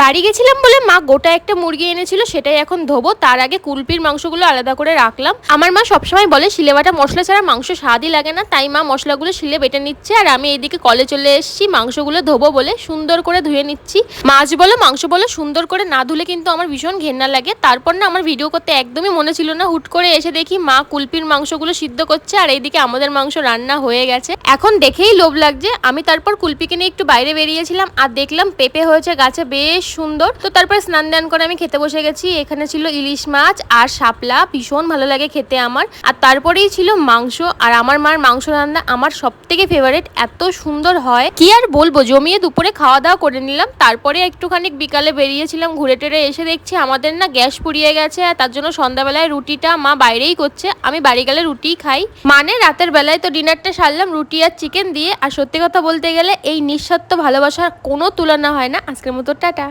বাড়ি গেছিলাম বলে মা গোটা একটা মুরগি এনেছিল, সেটাই এখন ধোবো। তার আগে কুলপির মাংসগুলো আলাদা করে রাখলাম। আমার মা সবসময় বলে শিলে বাটা মশলা ছাড়া মাংস স্বাদই লাগে না, তাই মা মশলাগুলো শিলে বেটে নিচ্ছে। আর আমি এইদিকে কলে চলে এসেছি মাংসগুলো ধোবো বলে, সুন্দর করে ধুয়ে নিচ্ছি। মাছ বলো মাংস বলো সুন্দর করে না ধুলে কিন্তু আমার ভীষণ ঘেন্না লাগে। তারপর না আমার ভিডিও করতে একদমই মনে ছিল না, হুট করে এসে দেখি মা কুলপির মাংসগুলো সিদ্ধ করছে আর এইদিকে আমাদের মাংস রান্না হয়ে গেছে। এখন দেখেই লোভ লাগছে। আমি তারপর কুলপিকে নিয়ে একটু বাইরে বেরিয়েছিলাম আর দেখলাম পেঁপে হয়েছে গাছে বেশ সুন্দর। তো তারপর স্নান দান করে আমি খেতে বসে গেছি। এখানে ছিল ইলিশ মাছ আর শাপলা, ভীষণ ভালো লাগে খেতে আমার। আর তারপরেই ছিল মাংস। আর আমার মার মাংস রান্না আমার সব থেকে ফেভারিট, এত সুন্দর হয় কি আর বলবো। জমিয়ে দুপুরে খাওয়া দাওয়া করে নিলাম, তারপরে একটুখানি বিকালে বেরিয়েছিলাম ঘুরে টেরে। এসে দেখছি আমাদের না গ্যাস পুড়িয়ে গেছে, আর তার জন্য সন্ধ্যাবেলায় রুটিটা মা বাইরেই করছে। আমি বাড়ি গেলে রুটিই খাই, মানে রাতের বেলায় তো ডিনারটা সারলাম রুটি আর চিকেন দিয়ে। আর সত্যি কথা বলতে গেলে এই নিঃস্বার্থ ভালোবাসার কোনো তুলনা হয় না। আজকের মতো টাটা।